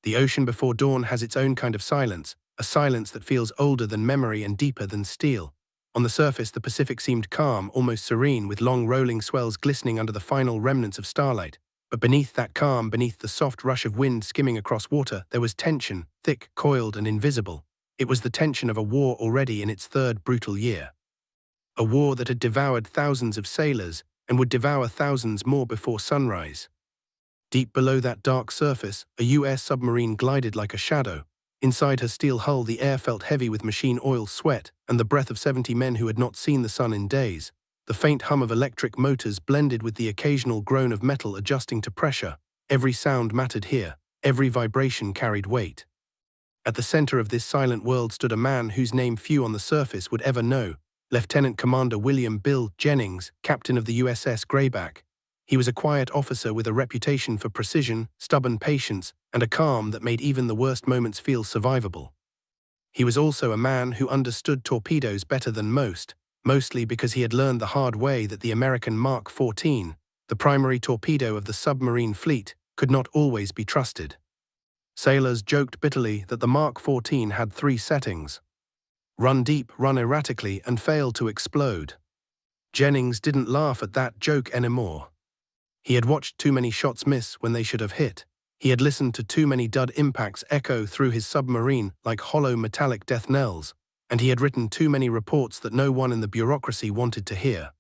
The ocean before dawn has its own kind of silence, a silence that feels older than memory and deeper than steel. On the surface, the Pacific seemed calm, almost serene, with long rolling swells glistening under the final remnants of starlight. But beneath that calm, beneath the soft rush of wind skimming across water, there was tension, thick, coiled, and invisible. It was the tension of a war already in its third brutal year. A war that had devoured thousands of sailors and would devour thousands more before sunrise. Deep below that dark surface, a US submarine glided like a shadow. Inside her steel hull, the air felt heavy with machine oil, sweat, and the breath of 70 men who had not seen the sun in days. The faint hum of electric motors blended with the occasional groan of metal adjusting to pressure. Every sound mattered here. Every vibration carried weight. At the center of this silent world stood a man whose name few on the surface would ever know, Lieutenant Commander William Bill Jennings, captain of the USS Grayback. He was a quiet officer with a reputation for precision, stubborn patience, and a calm that made even the worst moments feel survivable. He was also a man who understood torpedoes better than most, mostly because he had learned the hard way that the American Mark 14, the primary torpedo of the submarine fleet, could not always be trusted. Sailors joked bitterly that the Mark 14 had 3 settings: run deep, run erratically, and fail to explode. Jennings didn't laugh at that joke anymore. He had watched too many shots miss when they should have hit. He had listened to too many dud impacts echo through his submarine like hollow metallic death knells, and he had written too many reports that no one in the bureaucracy wanted to hear.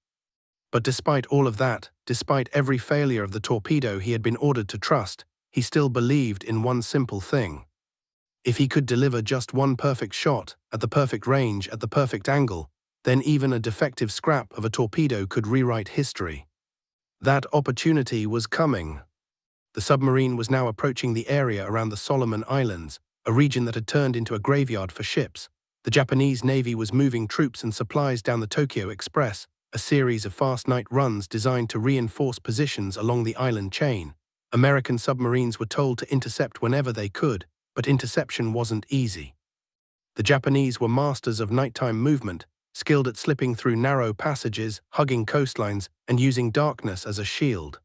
But despite all of that, despite every failure of the torpedo he had been ordered to trust, he still believed in one simple thing. If he could deliver just one perfect shot, at the perfect range, at the perfect angle, then even a defective scrap of a torpedo could rewrite history. That opportunity was coming. The submarine was now approaching the area around the Solomon Islands, a region that had turned into a graveyard for ships. The Japanese Navy was moving troops and supplies down the Tokyo Express, a series of fast night runs designed to reinforce positions along the island chain. American submarines were told to intercept whenever they could, but interception wasn't easy. The Japanese were masters of nighttime movement, skilled at slipping through narrow passages, hugging coastlines, and using darkness as a shield.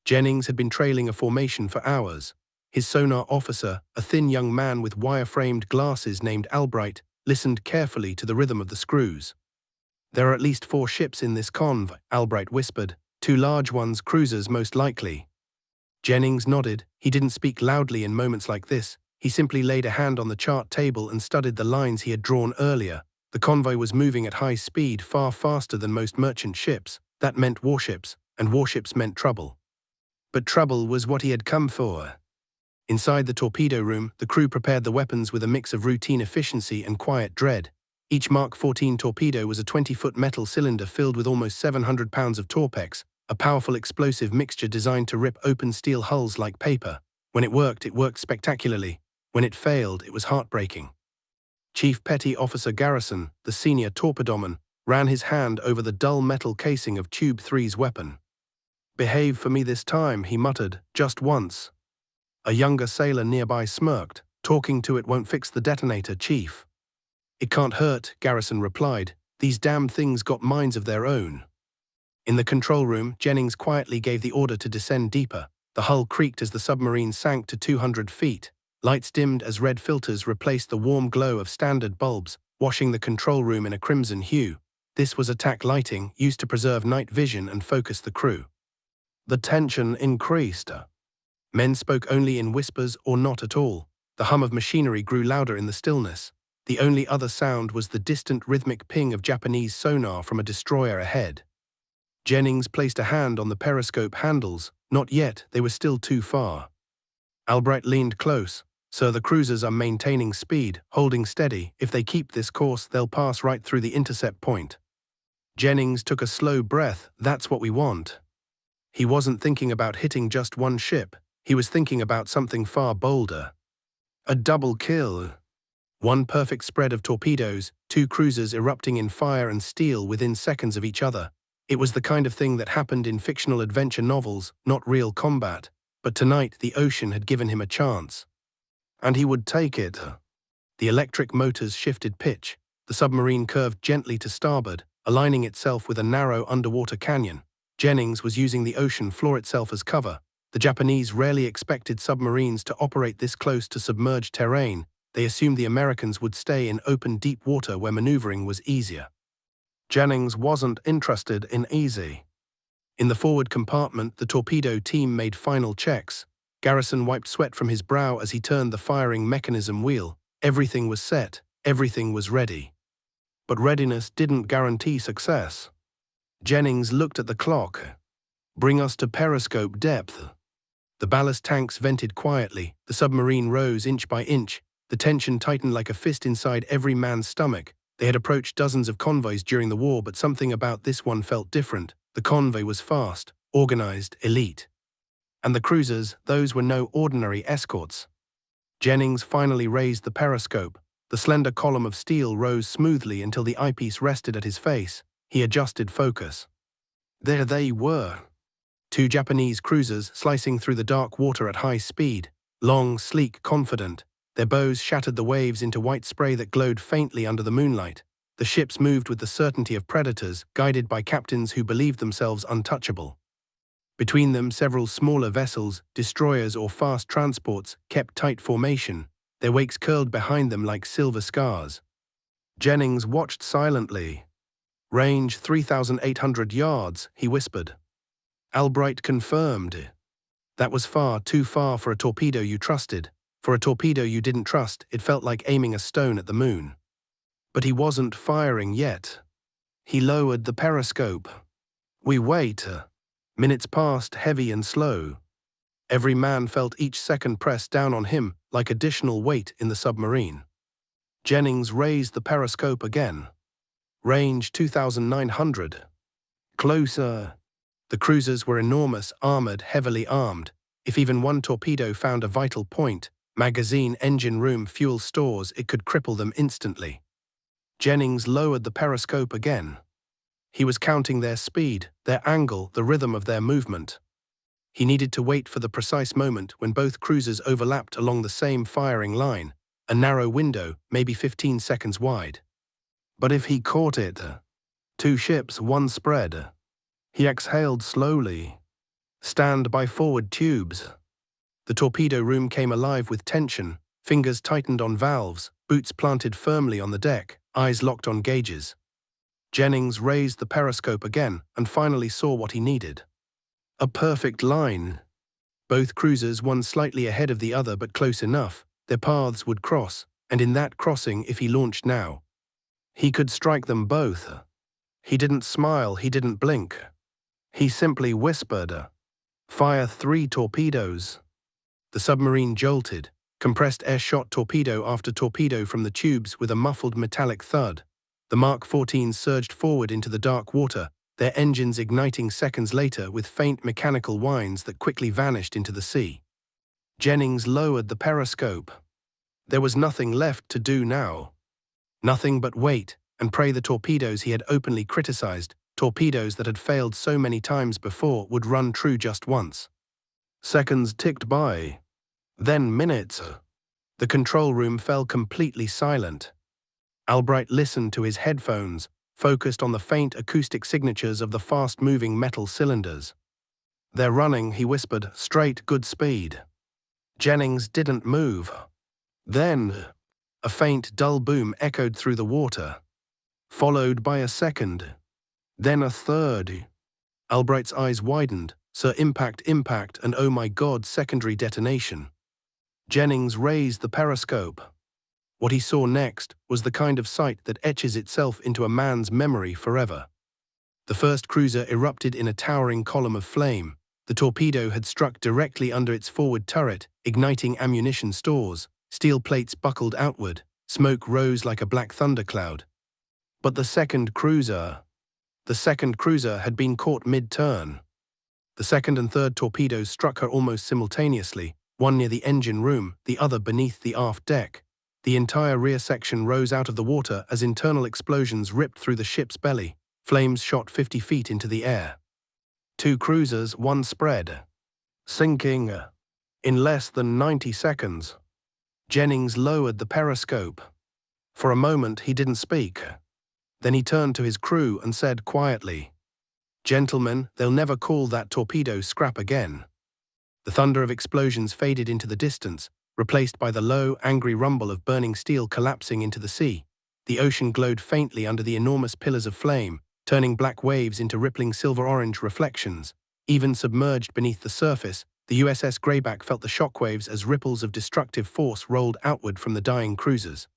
Jennings had been trailing a formation for hours. His sonar officer, a thin young man with wire-framed glasses named Albright, listened carefully to the rhythm of the screws. "There are at least 4 ships in this convoy," Albright whispered. 2 large ones, cruisers most likely. Jennings nodded. He didn't speak loudly in moments like this. He simply laid a hand on the chart table and studied the lines he had drawn earlier. The convoy was moving at high speed, far faster than most merchant ships. That meant warships, and warships meant trouble. But trouble was what he had come for. Inside the torpedo room, the crew prepared the weapons with a mix of routine efficiency and quiet dread. Each Mark 14 torpedo was a 20-foot metal cylinder filled with almost 700 pounds of Torpex, a powerful explosive mixture designed to rip open steel hulls like paper. When it worked spectacularly. When it failed, it was heartbreaking. Chief Petty Officer Garrison, the senior torpedoman, ran his hand over the dull metal casing of Tube 3's weapon. "Behave for me this time," he muttered, "just once." A younger sailor nearby smirked. "Talking to it won't fix the detonator, Chief." "It can't hurt," Garrison replied. "These damn things got minds of their own." In the control room, Jennings quietly gave the order to descend deeper. The hull creaked as the submarine sank to 200 feet. Lights dimmed as red filters replaced the warm glow of standard bulbs, washing the control room in a crimson hue. This was attack lighting, used to preserve night vision and focus the crew. The tension increased. Men spoke only in whispers or not at all. The hum of machinery grew louder in the stillness. The only other sound was the distant rhythmic ping of Japanese sonar from a destroyer ahead. Jennings placed a hand on the periscope handles. Not yet, they were still too far. Albright leaned close. "Sir, the cruisers are maintaining speed, holding steady. If they keep this course, they'll pass right through the intercept point." Jennings took a slow breath. "That's what we want." He wasn't thinking about hitting just one ship. He was thinking about something far bolder. A double kill. One perfect spread of torpedoes, 2 cruisers erupting in fire and steel within seconds of each other. It was the kind of thing that happened in fictional adventure novels, not real combat. But tonight, the ocean had given him a chance. And he would take it. The electric motors shifted pitch. The submarine curved gently to starboard, aligning itself with a narrow underwater canyon. Jennings was using the ocean floor itself as cover. The Japanese rarely expected submarines to operate this close to submerged terrain. They assumed the Americans would stay in open deep water where maneuvering was easier. Jennings wasn't interested in easy. In the forward compartment, the torpedo team made final checks. Garrison wiped sweat from his brow as he turned the firing mechanism wheel. Everything was set, everything was ready. But readiness didn't guarantee success. Jennings looked at the clock. "Bring us to periscope depth." The ballast tanks vented quietly, the submarine rose inch by inch, the tension tightened like a fist inside every man's stomach. They had approached dozens of convoys during the war, but something about this one felt different. The convoy was fast, organized, elite. And the cruisers, those were no ordinary escorts. Jennings finally raised the periscope. The slender column of steel rose smoothly until the eyepiece rested at his face. He adjusted focus. There they were. Two Japanese cruisers slicing through the dark water at high speed. Long, sleek, confident. Their bows shattered the waves into white spray that glowed faintly under the moonlight. The ships moved with the certainty of predators, guided by captains who believed themselves untouchable. Between them, several smaller vessels, destroyers or fast transports, kept tight formation, their wakes curled behind them like silver scars. Jennings watched silently. "Range 3,800 yards, he whispered. Albright confirmed. That was far too far for a torpedo you trusted. For a torpedo you didn't trust, it felt like aiming a stone at the moon. But he wasn't firing yet. He lowered the periscope. We wait. Minutes passed, heavy and slow. Every man felt each second press down on him like additional weight in the submarine. Jennings raised the periscope again. Range 2,900. Closer. The cruisers were enormous, armored, heavily armed. If even one torpedo found a vital point, magazine, engine room, fuel stores, it could cripple them instantly. Jennings lowered the periscope again. He was counting their speed, their angle, the rhythm of their movement. He needed to wait for the precise moment when both cruisers overlapped along the same firing line, a narrow window, maybe 15 seconds wide. But if he caught it, two ships, one spread. He exhaled slowly. Stand by forward tubes. The torpedo room came alive with tension, fingers tightened on valves, boots planted firmly on the deck, eyes locked on gauges. Jennings raised the periscope again and finally saw what he needed. A perfect line. Both cruisers, one slightly ahead of the other but close enough, their paths would cross, and in that crossing, if he launched now, he could strike them both. He didn't smile, he didn't blink. He simply whispered, "Fire 3 torpedoes." The submarine jolted, compressed air shot torpedo after torpedo from the tubes with a muffled metallic thud. The Mark 14s surged forward into the dark water, their engines igniting seconds later with faint mechanical whines that quickly vanished into the sea. Jennings lowered the periscope. There was nothing left to do now. Nothing but wait and pray the torpedoes he had openly criticized, torpedoes that had failed so many times before, would run true just once. Seconds ticked by. Then minutes. The control room fell completely silent. Albright listened to his headphones, focused on the faint acoustic signatures of the fast-moving metal cylinders. "They're running," he whispered, "straight, good speed." Jennings didn't move. Then, a faint, dull boom echoed through the water, followed by a second, then a third. Albright's eyes widened. Sir, impact, and oh my God, secondary detonation. Jennings raised the periscope. What he saw next was the kind of sight that etches itself into a man's memory forever. The first cruiser erupted in a towering column of flame. The torpedo had struck directly under its forward turret, igniting ammunition stores. Steel plates buckled outward. Smoke rose like a black thundercloud. But the second cruiser had been caught mid-turn. The second and third torpedoes struck her almost simultaneously, one near the engine room, the other beneath the aft deck. The entire rear section rose out of the water as internal explosions ripped through the ship's belly. Flames shot 50 feet into the air. Two cruisers, one spread. Sinking. In less than 90 seconds. Jennings lowered the periscope. For a moment he didn't speak. Then he turned to his crew and said quietly, "Gentlemen, they'll never call that torpedo scrap again." The thunder of explosions faded into the distance, replaced by the low, angry rumble of burning steel collapsing into the sea. The ocean glowed faintly under the enormous pillars of flame, turning black waves into rippling silver-orange reflections. Even submerged beneath the surface, the USS Grayback felt the shockwaves as ripples of destructive force rolled outward from the dying cruisers.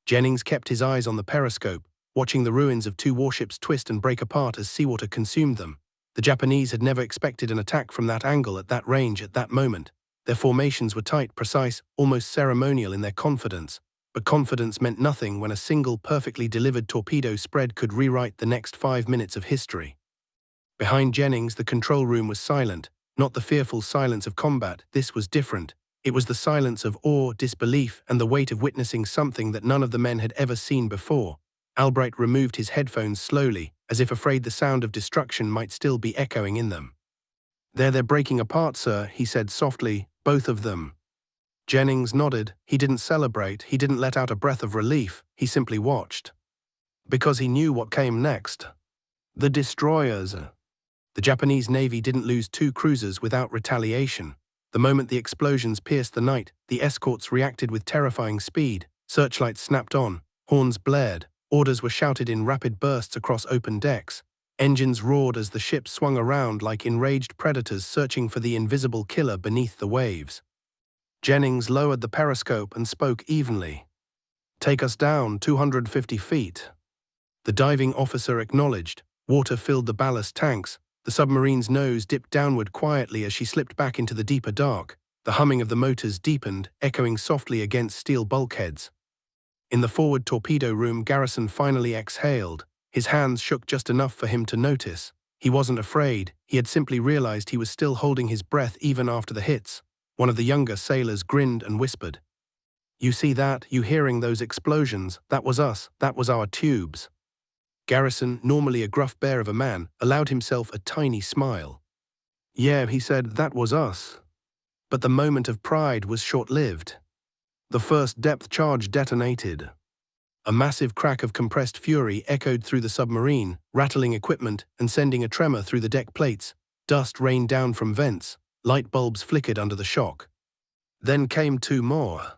Jennings kept his eyes on the periscope, watching the ruins of two warships twist and break apart as seawater consumed them. The Japanese had never expected an attack from that angle at that range at that moment. Their formations were tight, precise, almost ceremonial in their confidence. But confidence meant nothing when a single perfectly delivered torpedo spread could rewrite the next 5 minutes of history. Behind Jennings, the control room was silent, not the fearful silence of combat. This was different. It was the silence of awe, disbelief, and the weight of witnessing something that none of the men had ever seen before. Albright removed his headphones slowly, as if afraid the sound of destruction might still be echoing in them. They're breaking apart, sir," he said softly, "both of them." Jennings nodded. He didn't celebrate, he didn't let out a breath of relief, he simply watched. Because he knew what came next. The destroyers. The Japanese Navy didn't lose 2 cruisers without retaliation. The moment the explosions pierced the night, the escorts reacted with terrifying speed. Searchlights snapped on, horns blared, orders were shouted in rapid bursts across open decks. Engines roared as the ships swung around like enraged predators searching for the invisible killer beneath the waves. Jennings lowered the periscope and spoke evenly. "Take us down 250 feet." The diving officer acknowledged. Water filled the ballast tanks. The submarine's nose dipped downward quietly as she slipped back into the deeper dark. The humming of the motors deepened, echoing softly against steel bulkheads. In the forward torpedo room, Garrison finally exhaled. His hands shook just enough for him to notice. He wasn't afraid, he had simply realized he was still holding his breath even after the hits. One of the younger sailors grinned and whispered, "You see that? You hearing those explosions? That was us, that was our tubes." Garrison, normally a gruff bear of a man, allowed himself a tiny smile. "Yeah," he said, "that was us." But the moment of pride was short-lived. The first depth charge detonated. A massive crack of compressed fury echoed through the submarine, rattling equipment and sending a tremor through the deck plates. Dust rained down from vents. Light bulbs flickered under the shock. Then came 2 more.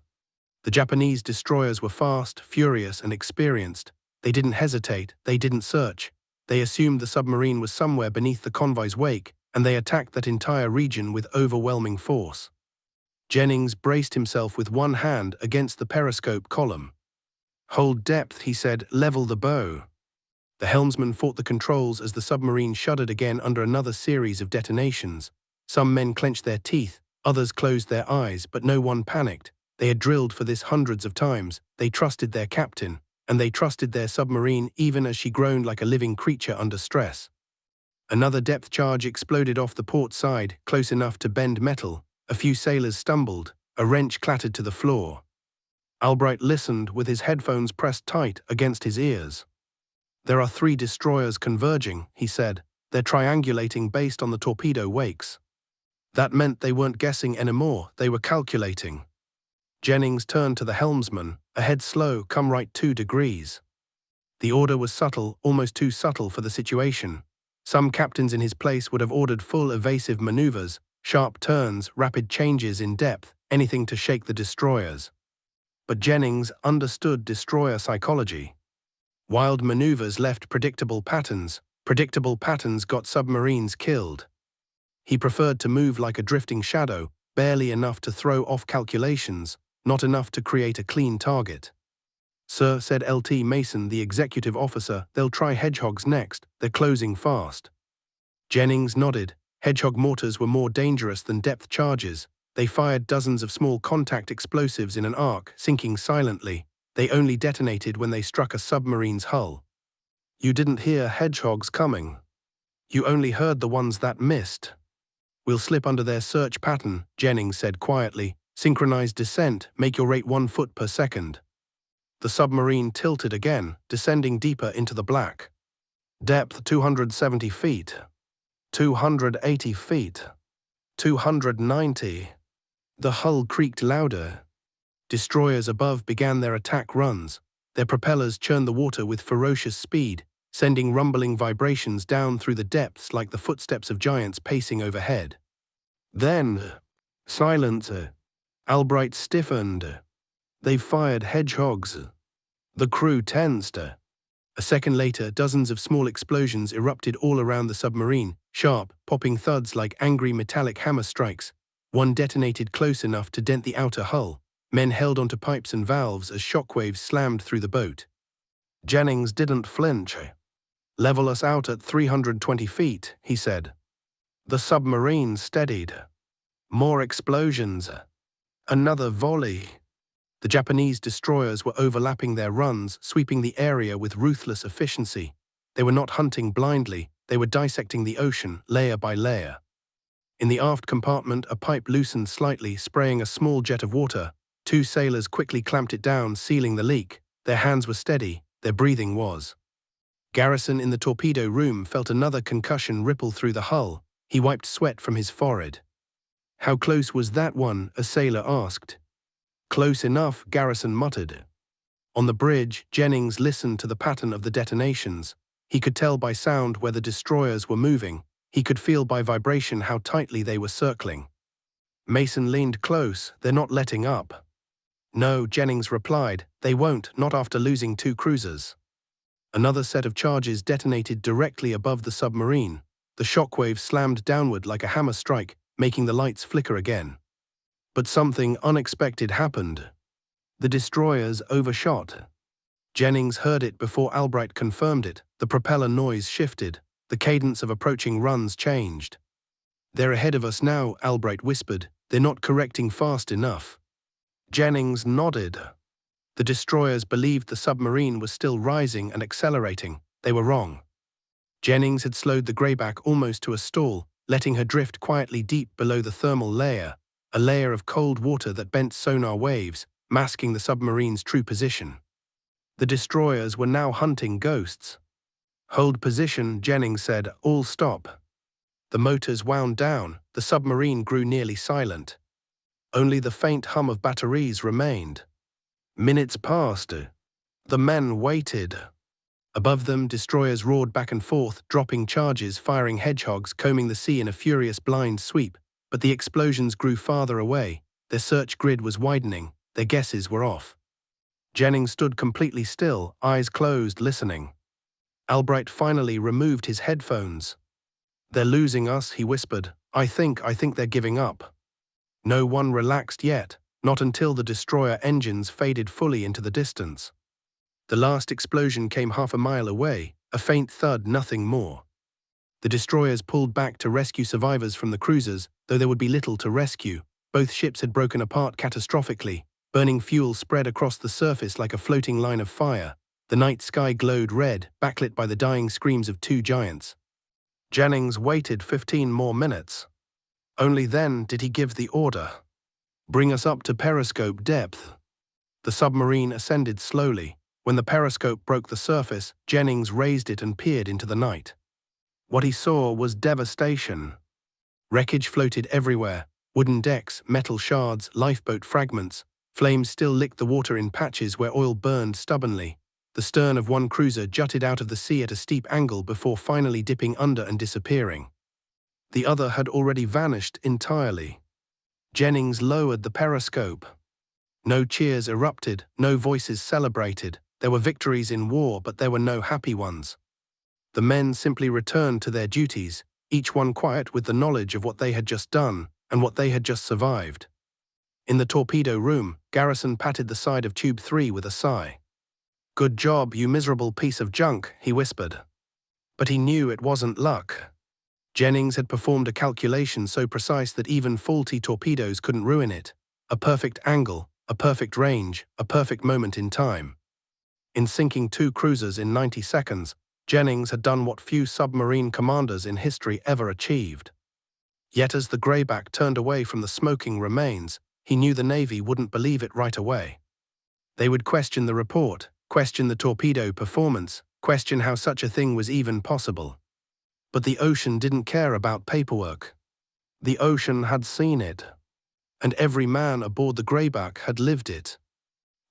The Japanese destroyers were fast, furious, and experienced. They didn't hesitate, they didn't search. They assumed the submarine was somewhere beneath the convoy's wake, and they attacked that entire region with overwhelming force. Jennings braced himself with one hand against the periscope column. "Hold depth," he said, "level the bow." The helmsman fought the controls as the submarine shuddered again under another series of detonations. Some men clenched their teeth, others closed their eyes, but no one panicked. They had drilled for this hundreds of times. They trusted their captain, and they trusted their submarine even as she groaned like a living creature under stress. Another depth charge exploded off the port side, close enough to bend metal. A few sailors stumbled. A wrench clattered to the floor. Albright listened with his headphones pressed tight against his ears. "There are 3 destroyers converging," he said. "They're triangulating based on the torpedo wakes." That meant they weren't guessing anymore, they were calculating. Jennings turned to the helmsman. "Ahead slow, come right 2 degrees." The order was subtle, almost too subtle for the situation. Some captains in his place would have ordered full evasive maneuvers, sharp turns, rapid changes in depth, anything to shake the destroyers. But Jennings understood destroyer psychology. Wild maneuvers left predictable patterns got submarines killed. He preferred to move like a drifting shadow, barely enough to throw off calculations, not enough to create a clean target. "Sir," said Lt. Mason, the executive officer, "they'll try hedgehogs next, they're closing fast." Jennings nodded. Hedgehog mortars were more dangerous than depth charges. They fired dozens of small contact explosives in an arc, sinking silently. They only detonated when they struck a submarine's hull. "You didn't hear hedgehogs coming. You only heard the ones that missed." "We'll slip under their search pattern," Jennings said quietly. "Synchronized descent, make your rate 1 foot per second." The submarine tilted again, descending deeper into the black. Depth 270 feet. 280 feet. 290. The hull creaked louder. Destroyers above began their attack runs. Their propellers churned the water with ferocious speed, sending rumbling vibrations down through the depths like the footsteps of giants pacing overhead. Then, silence. Albright stiffened. They've fired hedgehogs. The crew tensed. A second later, dozens of small explosions erupted all around the submarine, sharp, popping thuds like angry metallic hammer strikes. One detonated close enough to dent the outer hull. Men held onto pipes and valves as shockwaves slammed through the boat. Jennings didn't flinch. "Level us out at 320 feet, he said. The submarine steadied. More explosions. Another volley. The Japanese destroyers were overlapping their runs, sweeping the area with ruthless efficiency. They were not hunting blindly, they were dissecting the ocean, layer by layer. In the aft compartment, a pipe loosened slightly, spraying a small jet of water. Two sailors quickly clamped it down, sealing the leak. Their hands were steady, their breathing was. Garrison in the torpedo room felt another concussion ripple through the hull. He wiped sweat from his forehead. "How close was that one?" a sailor asked. "Close enough," Garrison muttered. On the bridge, Jennings listened to the pattern of the detonations. He could tell by sound where the destroyers were moving. He could feel by vibration how tightly they were circling. Mason leaned close. "They're not letting up." "No," Jennings replied. "They won't, not after losing 2 cruisers." Another set of charges detonated directly above the submarine. The shockwave slammed downward like a hammer strike, making the lights flicker again. But something unexpected happened. The destroyers overshot. Jennings heard it before Albright confirmed it. The propeller noise shifted. The cadence of approaching runs changed. "They're ahead of us now," Albright whispered. "They're not correcting fast enough." Jennings nodded. The destroyers believed the submarine was still rising and accelerating. They were wrong. Jennings had slowed the Grayback almost to a stall, letting her drift quietly deep below the thermal layer, a layer of cold water that bent sonar waves, masking the submarine's true position. The destroyers were now hunting ghosts. "Hold position," Jennings said. "All stop." The motors wound down. The submarine grew nearly silent. Only the faint hum of batteries remained. Minutes passed. The men waited. Above them, destroyers roared back and forth, dropping charges, firing hedgehogs, combing the sea in a furious blind sweep. But the explosions grew farther away. Their search grid was widening. Their guesses were off. Jennings stood completely still, eyes closed, listening. Albright finally removed his headphones. "They're losing us," he whispered. I think they're giving up." No one relaxed yet, not until the destroyer engines faded fully into the distance. The last explosion came half a mile away, a faint thud, nothing more. The destroyers pulled back to rescue survivors from the cruisers, though there would be little to rescue. Both ships had broken apart catastrophically. Burning fuel spread across the surface like a floating line of fire. The night sky glowed red, backlit by the dying screams of 2 giants. Jennings waited 15 more minutes. Only then did he give the order. "Bring us up to periscope depth." The submarine ascended slowly. When the periscope broke the surface, Jennings raised it and peered into the night. What he saw was devastation. Wreckage floated everywhere. Wooden decks, metal shards, lifeboat fragments. Flames still licked the water in patches where oil burned stubbornly. The stern of one cruiser jutted out of the sea at a steep angle before finally dipping under and disappearing. The other had already vanished entirely. Jennings lowered the periscope. No cheers erupted, no voices celebrated. There were victories in war, but there were no happy ones. The men simply returned to their duties, each one quiet with the knowledge of what they had just done and what they had just survived. In the torpedo room, Garrison patted the side of Tube 3 with a sigh. "Good job, you miserable piece of junk," he whispered. But he knew it wasn't luck. Jennings had performed a calculation so precise that even faulty torpedoes couldn't ruin it. A perfect angle, a perfect range, a perfect moment in time. In sinking 2 cruisers in 90 seconds, Jennings had done what few submarine commanders in history ever achieved. Yet as the Grayback turned away from the smoking remains, he knew the Navy wouldn't believe it right away. They would question the report, question the torpedo performance, question how such a thing was even possible. But the ocean didn't care about paperwork. The ocean had seen it. And every man aboard the Grayback had lived it.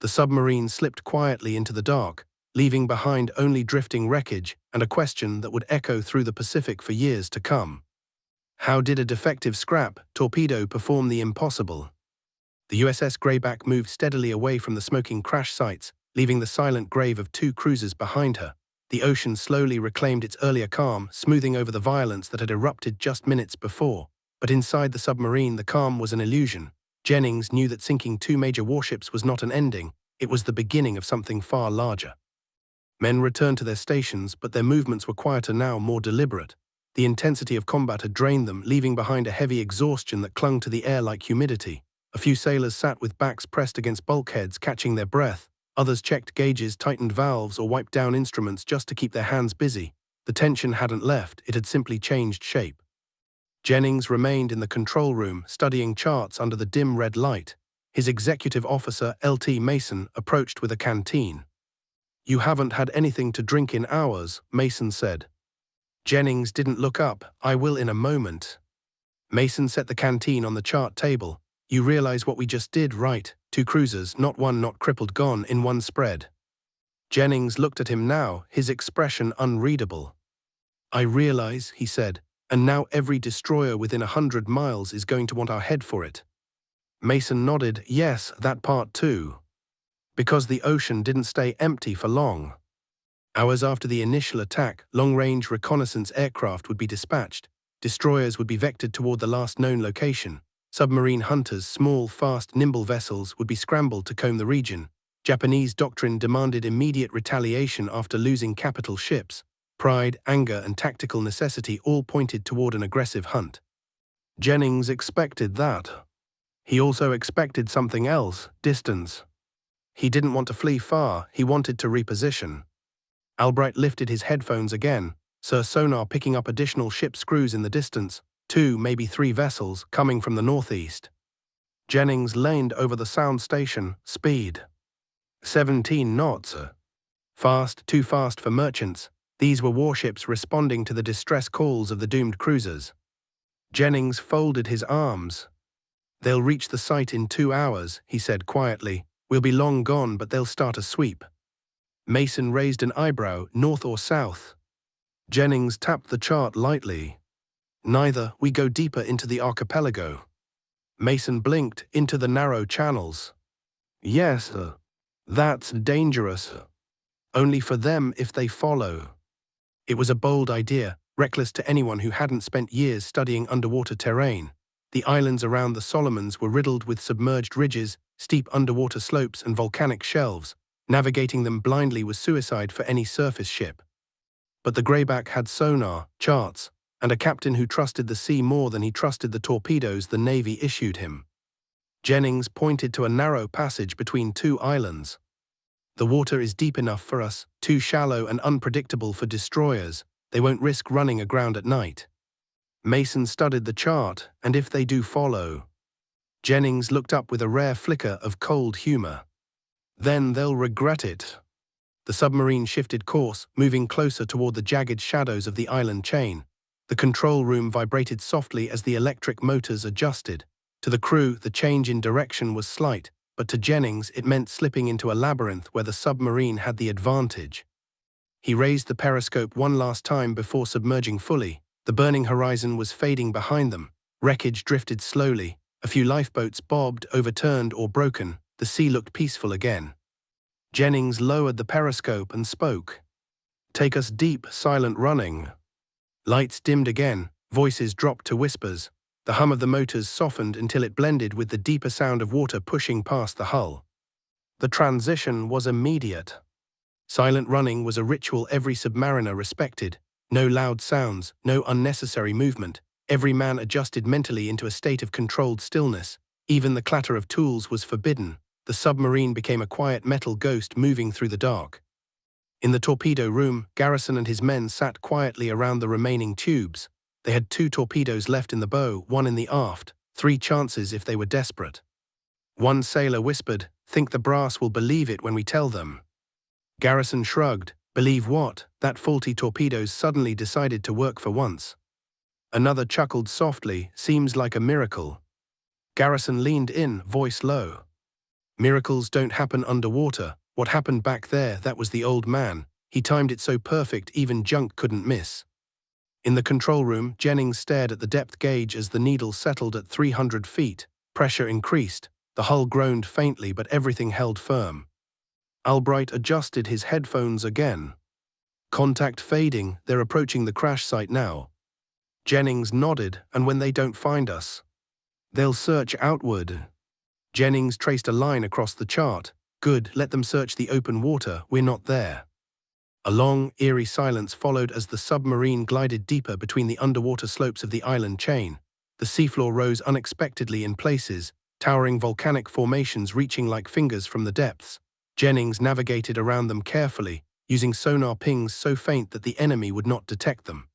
The submarine slipped quietly into the dark, leaving behind only drifting wreckage and a question that would echo through the Pacific for years to come. How did a defective scrap torpedo perform the impossible? The USS Grayback moved steadily away from the smoking crash sites, leaving the silent grave of 2 cruisers behind her. The ocean slowly reclaimed its earlier calm, smoothing over the violence that had erupted just minutes before. But inside the submarine, the calm was an illusion. Jennings knew that sinking 2 major warships was not an ending, it was the beginning of something far larger. Men returned to their stations, but their movements were quieter now, more deliberate. The intensity of combat had drained them, leaving behind a heavy exhaustion that clung to the air like humidity. A few sailors sat with backs pressed against bulkheads, catching their breath. Others checked gauges, tightened valves, or wiped down instruments just to keep their hands busy. The tension hadn't left, it had simply changed shape. Jennings remained in the control room, studying charts under the dim red light. His executive officer, Lt. Mason, approached with a canteen. "You haven't had anything to drink in hours," Mason said. Jennings didn't look up. "I will in a moment." Mason set the canteen on the chart table. "You realize what we just did, right? 2 cruisers, not one, not crippled, gone in one spread." Jennings looked at him now, his expression unreadable. "I realize," he said, "and now every destroyer within 100 miles is going to want our head for it." Mason nodded. "Yes, that part too. Because the ocean didn't stay empty for long." Hours after the initial attack, long-range reconnaissance aircraft would be dispatched. Destroyers would be vectored toward the last known location. Submarine hunters, small, fast, nimble vessels, would be scrambled to comb the region. Japanese doctrine demanded immediate retaliation after losing capital ships. Pride, anger, and tactical necessity all pointed toward an aggressive hunt. Jennings expected that. He also expected something else: distance. He didn't want to flee far, he wanted to reposition. Albright lifted his headphones again. Sir sonar picking up additional ship screws in the distance, 2, maybe 3 vessels, coming from the northeast. Jennings leaned over the sound station. "Speed. 17 knots. Fast, too fast for merchants." These were warships responding to the distress calls of the doomed cruisers. Jennings folded his arms. "They'll reach the site in 2 hours, he said quietly. "We'll be long gone, but they'll start a sweep." Mason raised an eyebrow. "North or south?" Jennings tapped the chart lightly. "Neither, we go deeper into the archipelago." Mason blinked. "Into the narrow channels." "Yes, that's dangerous. Only for them if they follow." It was a bold idea, reckless to anyone who hadn't spent years studying underwater terrain. The islands around the Solomons were riddled with submerged ridges, steep underwater slopes, and volcanic shelves. Navigating them blindly was suicide for any surface ship. But the Grayback had sonar, charts, and a captain who trusted the sea more than he trusted the torpedoes the Navy issued him. Jennings pointed to a narrow passage between 2 islands. "The water is deep enough for us, too shallow and unpredictable for destroyers. They won't risk running aground at night." Mason studied the chart. "And if they do follow?" Jennings looked up with a rare flicker of cold humor. "Then they'll regret it." The submarine shifted course, moving closer toward the jagged shadows of the island chain. The control room vibrated softly as the electric motors adjusted. To the crew, the change in direction was slight, but to Jennings it meant slipping into a labyrinth where the submarine had the advantage. He raised the periscope one last time before submerging fully. The burning horizon was fading behind them. Wreckage drifted slowly. A few lifeboats bobbed, overturned, or broken. The sea looked peaceful again. Jennings lowered the periscope and spoke. "Take us deep, silent running." Lights dimmed again. Voices dropped to whispers. The hum of the motors softened until it blended with the deeper sound of water pushing past the hull. The transition was immediate. Silent running was a ritual every submariner respected. No loud sounds, no unnecessary movement. Every man adjusted mentally into a state of controlled stillness. Even the clatter of tools was forbidden. The submarine became a quiet metal ghost moving through the dark. In the torpedo room, Garrison and his men sat quietly around the remaining tubes. They had 2 torpedoes left in the bow, 1 in the aft, 3 chances if they were desperate. One sailor whispered, "Think the brass will believe it when we tell them." Garrison shrugged. "Believe what? That faulty torpedoes suddenly decided to work for once." Another chuckled softly. "Seems like a miracle." Garrison leaned in, voice low. "Miracles don't happen underwater. What happened back there, that was the old man. He timed it so perfect even junk couldn't miss." In the control room, Jennings stared at the depth gauge as the needle settled at 300 feet. Pressure increased. The hull groaned faintly, but everything held firm. Albright adjusted his headphones again. Contact fading, they're approaching the crash site now. Jennings nodded, and when they don't find us, they'll search outward. Jennings traced a line across the chart. Good, let them search the open water, we're not there. A long, eerie silence followed as the submarine glided deeper between the underwater slopes of the island chain. The seafloor rose unexpectedly in places, towering volcanic formations reaching like fingers from the depths. Jennings navigated around them carefully, using sonar pings so faint that the enemy would not detect them.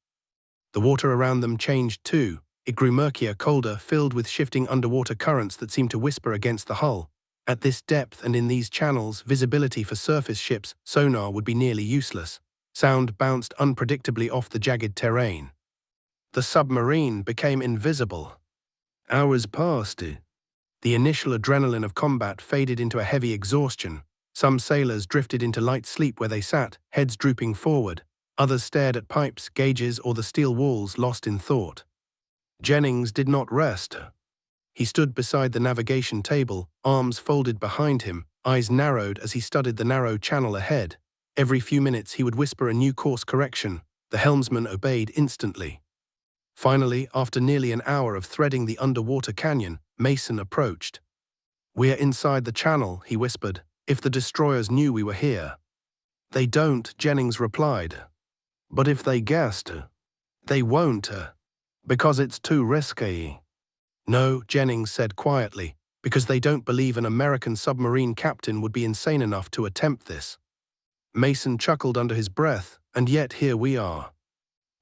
The water around them changed too. It grew murkier, colder, filled with shifting underwater currents that seemed to whisper against the hull. At this depth and in these channels, visibility for surface ships' sonar would be nearly useless. Sound bounced unpredictably off the jagged terrain. The submarine became invisible. Hours passed. The initial adrenaline of combat faded into a heavy exhaustion. Some sailors drifted into light sleep where they sat, heads drooping forward. Others stared at pipes, gauges, or the steel walls, lost in thought. Jennings did not rest. He stood beside the navigation table, arms folded behind him, eyes narrowed as he studied the narrow channel ahead. Every few minutes he would whisper a new course correction. The helmsman obeyed instantly. Finally, after nearly an hour of threading the underwater canyon, Mason approached. "We're inside the channel," he whispered. "If the destroyers knew we were here." "They don't," Jennings replied. "But if they guessed, they won't, because it's too risky." "No," Jennings said quietly, "because they don't believe an American submarine captain would be insane enough to attempt this." Mason chuckled under his breath, "And yet here we are."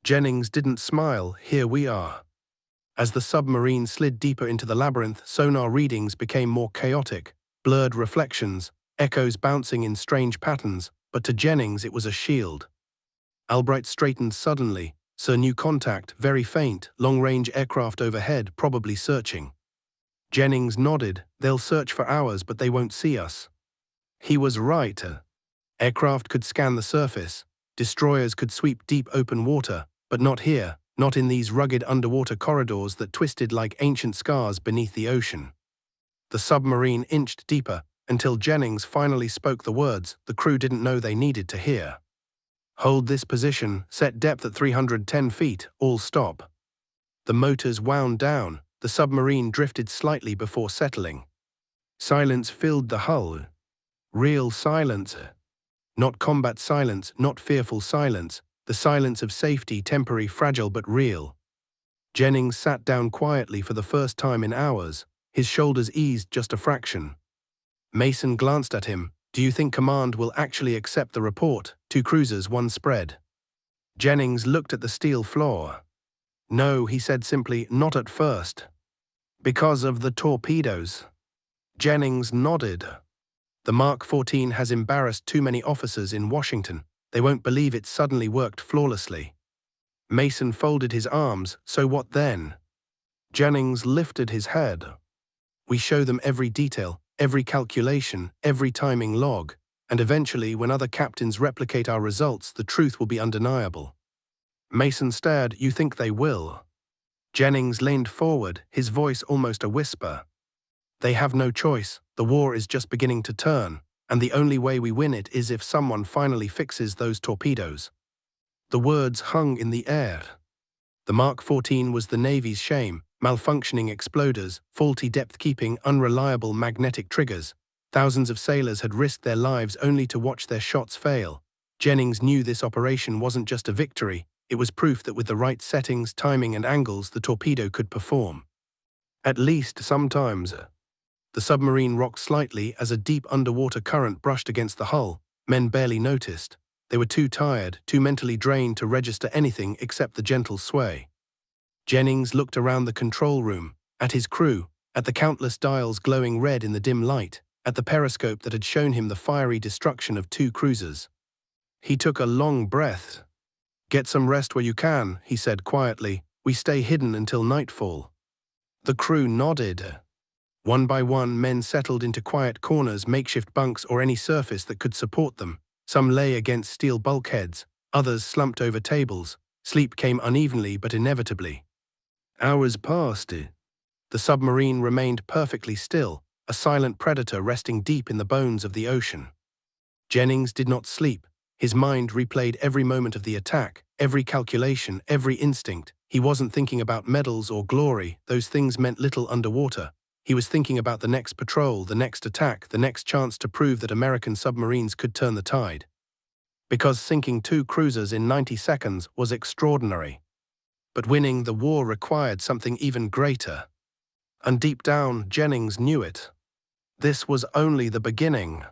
Jennings didn't smile. "Here we are." As the submarine slid deeper into the labyrinth, sonar readings became more chaotic, blurred reflections, echoes bouncing in strange patterns, but to Jennings it was a shield. Albright straightened suddenly. "Sir, new contact, very faint, long-range aircraft overhead, probably searching." Jennings nodded. "They'll search for hours, but they won't see us." He was right. Aircraft could scan the surface. Destroyers could sweep deep open water, but not here, not in these rugged underwater corridors that twisted like ancient scars beneath the ocean. The submarine inched deeper, until Jennings finally spoke the words the crew didn't know they needed to hear. "Hold this position, set depth at 310 feet, all stop." The motors wound down, the submarine drifted slightly before settling. Silence filled the hull. Real silence. Not combat silence, not fearful silence, the silence of safety, temporary, fragile but real. Jennings sat down quietly for the first time in hours, his shoulders eased just a fraction. Mason glanced at him. "Do you think command will actually accept the report? 2 cruisers, 1 spread." Jennings looked at the steel floor. "No," he said simply, "not at first." "Because of the torpedoes?" Jennings nodded. "The Mark 14 has embarrassed too many officers in Washington. They won't believe it suddenly worked flawlessly." Mason folded his arms. "So what then?" Jennings lifted his head. "We show them every detail, every calculation, every timing log, and eventually, when other captains replicate our results, the truth will be undeniable." Mason stared. "You think they will?" Jennings leaned forward, his voice almost a whisper. "They have no choice. The war is just beginning to turn, and the only way we win it is if someone finally fixes those torpedoes." The words hung in the air. The Mark 14 was the Navy's shame. Malfunctioning exploders, faulty depth-keeping, unreliable magnetic triggers. Thousands of sailors had risked their lives only to watch their shots fail. Jennings knew this operation wasn't just a victory, it was proof that with the right settings, timing and angles, the torpedo could perform. At least sometimes. The submarine rocked slightly as a deep underwater current brushed against the hull. Men barely noticed. They were too tired, too mentally drained to register anything except the gentle sway. Jennings looked around the control room, at his crew, at the countless dials glowing red in the dim light, at the periscope that had shown him the fiery destruction of 2 cruisers. He took a long breath. "Get some rest where you can," he said quietly. "We stay hidden until nightfall." The crew nodded. One by one, men settled into quiet corners, makeshift bunks, or any surface that could support them. Some lay against steel bulkheads, others slumped over tables, Sleep came unevenly but inevitably. Hours passed. The submarine remained perfectly still, a silent predator resting deep in the bones of the ocean. Jennings did not sleep. His mind replayed every moment of the attack, every calculation, every instinct. He wasn't thinking about medals or glory, those things meant little underwater. He was thinking about the next patrol, the next attack, the next chance to prove that American submarines could turn the tide. Because sinking 2 cruisers in 90 seconds was extraordinary. But winning the war required something even greater. And deep down, Jennings knew it. This was only the beginning.